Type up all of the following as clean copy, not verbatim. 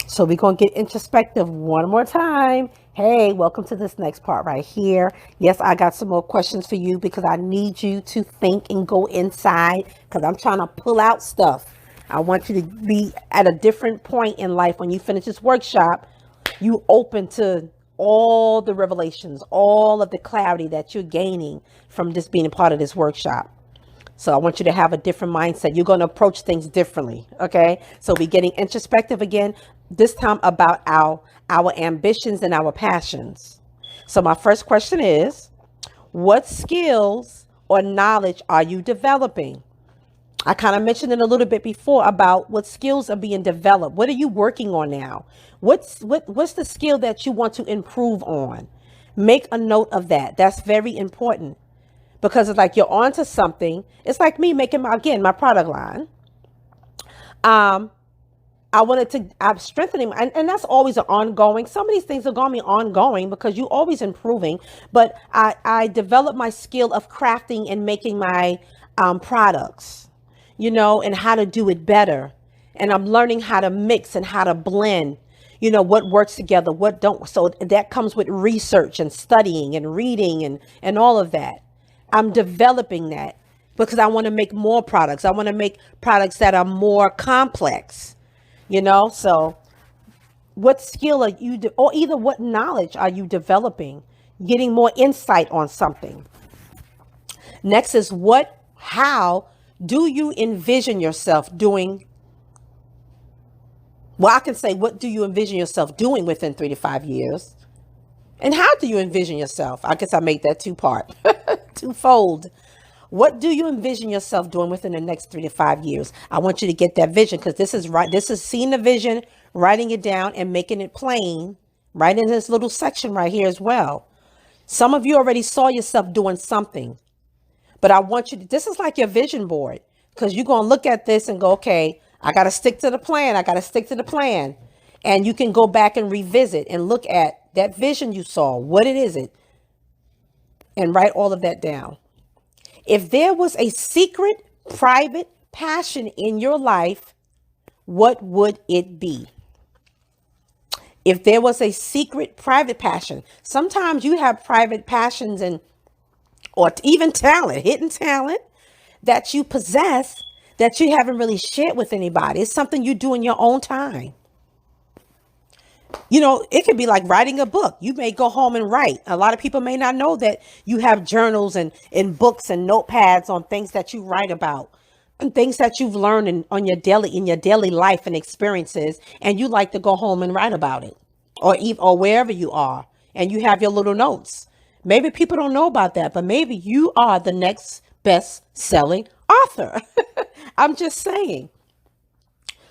So we're going to get introspective one more time. Hey, welcome to this next part right here. Yes, I got some more questions for you because I need you to think and go inside because I'm trying to pull out stuff. I want you to be at a different point in life when you finish this workshop. You open to all the revelations, all of the clarity that you're gaining from just being a part of this workshop. So I want you to have a different mindset. You're going to approach things differently. Okay. So we're getting introspective again, this time about our ambitions and our passions. So my first question is, what skills or knowledge are you developing? I kind of mentioned it a little bit before about what skills are being developed. What are you working on now? What's the skill that you want to improve on? Make a note of that. That's very important. Because it's like you're onto something. It's like me making my product line. I'm strengthening, and that's always an ongoing. Some of these things are going to be ongoing because you're always improving. But I developed my skill of crafting and making my products, and how to do it better. And I'm learning how to mix and how to blend, what works together, what don't. So that comes with research and studying and reading and all of that. I'm developing that because I want to make more products. I want to make products that are more complex, So what skill are you, or either what knowledge are you developing? Getting more insight on something. Next is how do you envision yourself doing? Well, I can say, what do you envision yourself doing within 3 to 5 years? And how do you envision yourself? I guess I made that twofold. What do you envision yourself doing within the next 3 to 5 years? I want you to get that vision because this is right. This is seeing the vision, writing it down and making it plain right in this little section right here as well. Some of you already saw yourself doing something, but I want you to, this is like your vision board because you're going to look at this and go, okay, I got to stick to the plan. I got to stick to the plan. And you can go back and revisit and look at that vision you saw. What is it? And write all of that down. If there was a secret, private passion in your life, what would it be? If there was a secret, private passion, sometimes you have private passions or even talent, hidden talent that you possess that you haven't really shared with anybody. It's something you do in your own time. It could be like writing a book. You may go home and write. A lot of people may not know that you have journals and books and notepads on things that you write about and things that you've learned in your daily life and experiences. And you like to go home and write about it or wherever you are. And you have your little notes. Maybe people don't know about that, but maybe you are the next best selling author. I'm just saying.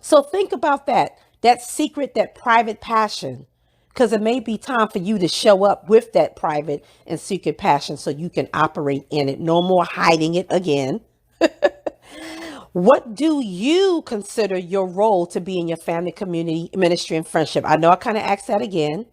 So think about that secret, that private passion, because it may be time for you to show up with that private and secret passion so you can operate in it. No more hiding it again. What do you consider your role to be in your family, community, ministry, and friendship? I know I kind of asked that again.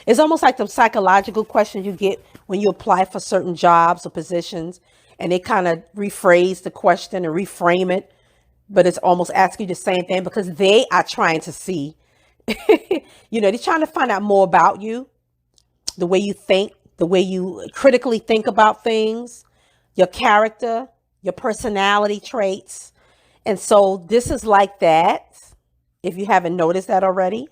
It's almost like the psychological question you get when you apply for certain jobs or positions, and they kind of rephrase the question and reframe it. But it's almost asking you the same thing because they are trying to see, they're trying to find out more about you, the way you think, the way you critically think about things, your character, your personality traits. And so this is like that, if you haven't noticed that already,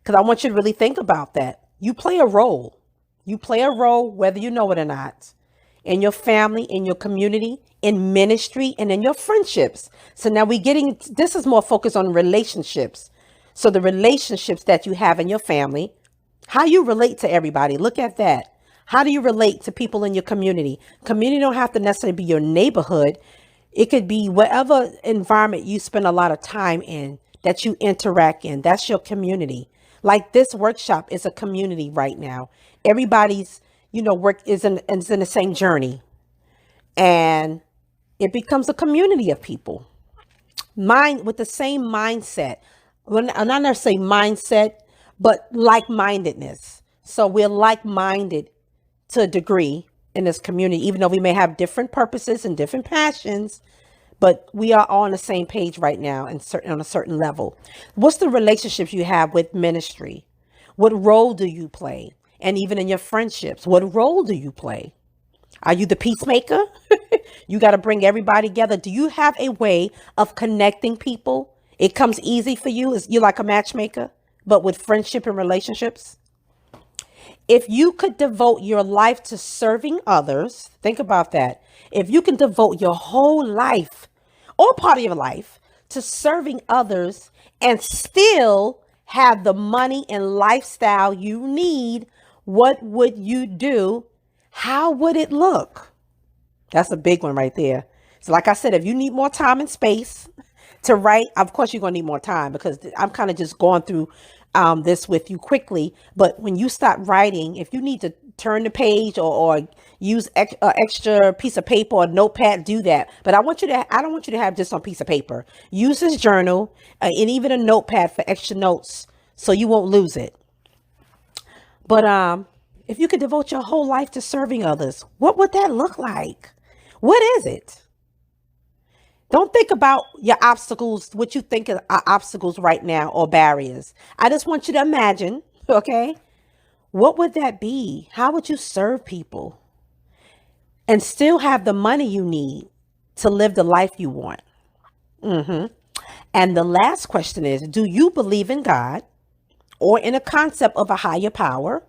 because I want you to really think about that. You play a role. You play a role, whether you know it or not, in your family, in your community, in ministry, and in your friendships. So now this is more focused on relationships. So the relationships that you have in your family, how you relate to everybody. Look at that. How do you relate to people in your community? Community don't have to necessarily be your neighborhood. It could be whatever environment you spend a lot of time in that you interact in. That's your community. Like this workshop is a community right now. Everybody's work is in the same journey, and it becomes a community of people, with the same mindset. Well, I'm not necessarily mindset, but like-mindedness. So we're like-minded to a degree in this community, even though we may have different purposes and different passions, but we are all on the same page right now and on a certain level. What's the relationships you have with ministry? What role do you play? And even in your friendships, what role do you play? Are you the peacemaker? You got to bring everybody together. Do you have a way of connecting people? It comes easy for you. Is you like a matchmaker, but with friendship and relationships? If you could devote your life to serving others, think about that. If you can devote your whole life or part of your life to serving others and still have the money and lifestyle you need, what would you do? How would it look? That's a big one right there. So like I said, if you need more time and space to write, of course you're going to need more time, because I'm kind of just going through this with you quickly. But when you start writing, if you need to turn the page or use extra piece of paper or notepad, do that. But I don't want you to have just on piece of paper. Use this journal and even a notepad for extra notes so you won't lose it. But if you could devote your whole life to serving others, what would that look like? What is it? Don't think about your obstacles, what you think are obstacles right now or barriers. I just want you to imagine, okay? What would that be? How would you serve people and still have the money you need to live the life you want? And the last question is, do you believe in God or in a concept of a higher power?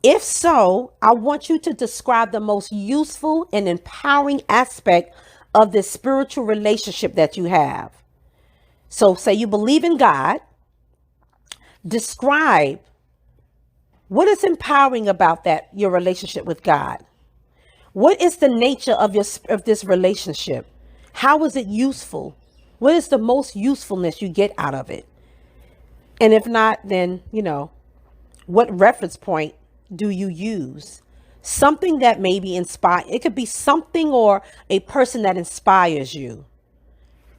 If so, I want you to describe the most useful and empowering aspect of this spiritual relationship that you have. So say you believe in God. Describe what is empowering about that, your relationship with God. What is the nature of this relationship? How is it useful? What is the most usefulness you get out of it? And if not, then, what reference point do you use? Something that maybe inspire. It could be something or a person that inspires you.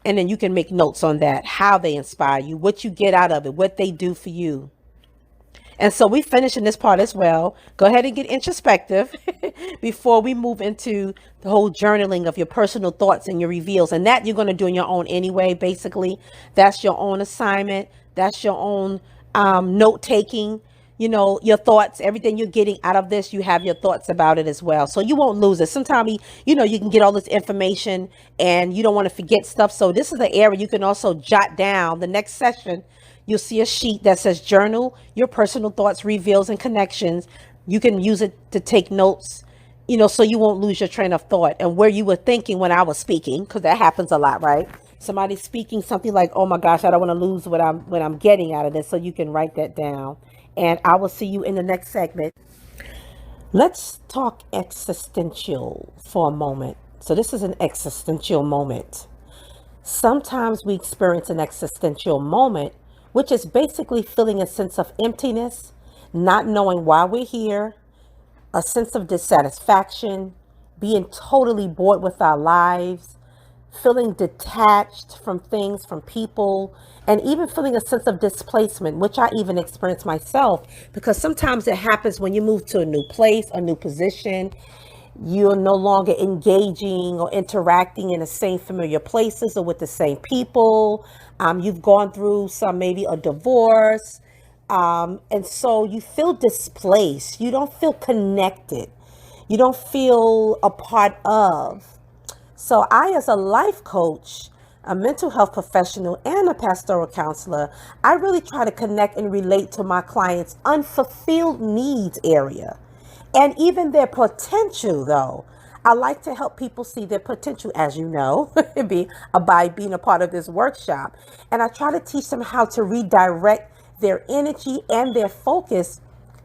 And then you can make notes on that, how they inspire you, what you get out of it, what they do for you. And so we finish in this part as well. Go ahead and get introspective before we move into the whole journaling of your personal thoughts and your reveals. And that you're going to do on your own anyway, basically. That's your own assignment. That's your own note taking. Your thoughts, everything you're getting out of this, you have your thoughts about it as well. So you won't lose it. Sometimes, you can get all this information and you don't want to forget stuff. So this is the area you can also jot down. The next session, you'll see a sheet that says journal your personal thoughts, reveals, and connections. You can use it to take notes, so you won't lose your train of thought and where you were thinking when I was speaking, because that happens a lot, right? Somebody's speaking something like, oh my gosh, I don't want to lose what I'm getting out of this. So you can write that down. And I will see you in the next segment. Let's talk existential for a moment. So this is an existential moment. Sometimes we experience an existential moment, which is basically feeling a sense of emptiness, not knowing why we're here, a sense of dissatisfaction, being totally bored with our lives, feeling detached from things, from people, and even feeling a sense of displacement, which I even experience myself, because sometimes it happens when you move to a new place, a new position. You're no longer engaging or interacting in the same familiar places or with the same people. You've gone through maybe a divorce. And so you feel displaced. You don't feel connected. You don't feel a part of. So I, as a life coach, a mental health professional, and a pastoral counselor, I really try to connect and relate to my clients' unfulfilled needs area and even their potential, though. I like to help people see their potential, as you know, by being a part of this workshop. And I try to teach them how to redirect their energy and their focus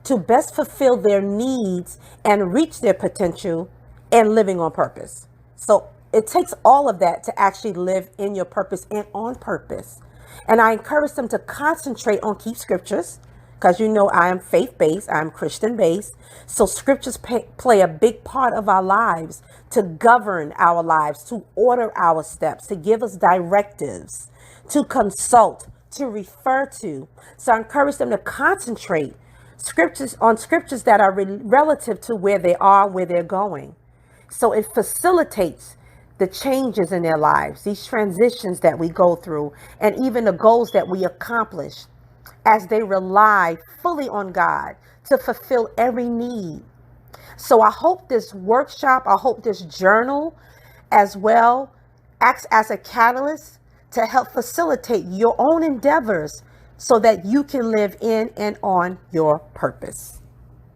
to best fulfill their needs and reach their potential and living on purpose. So it takes all of that to actually live in your purpose and on purpose. And I encourage them to concentrate on key scriptures, because I am faith-based, I'm Christian-based. So scriptures play a big part of our lives to govern our lives, to order our steps, to give us directives, to consult, to refer to. So I encourage them to concentrate on scriptures that are relative to where they are, where they're going. So it facilitates the changes in their lives, these transitions that we go through, and even the goals that we accomplish as they rely fully on God to fulfill every need. So I hope this workshop, I hope this journal as well acts as a catalyst to help facilitate your own endeavors so that you can live in and on your purpose.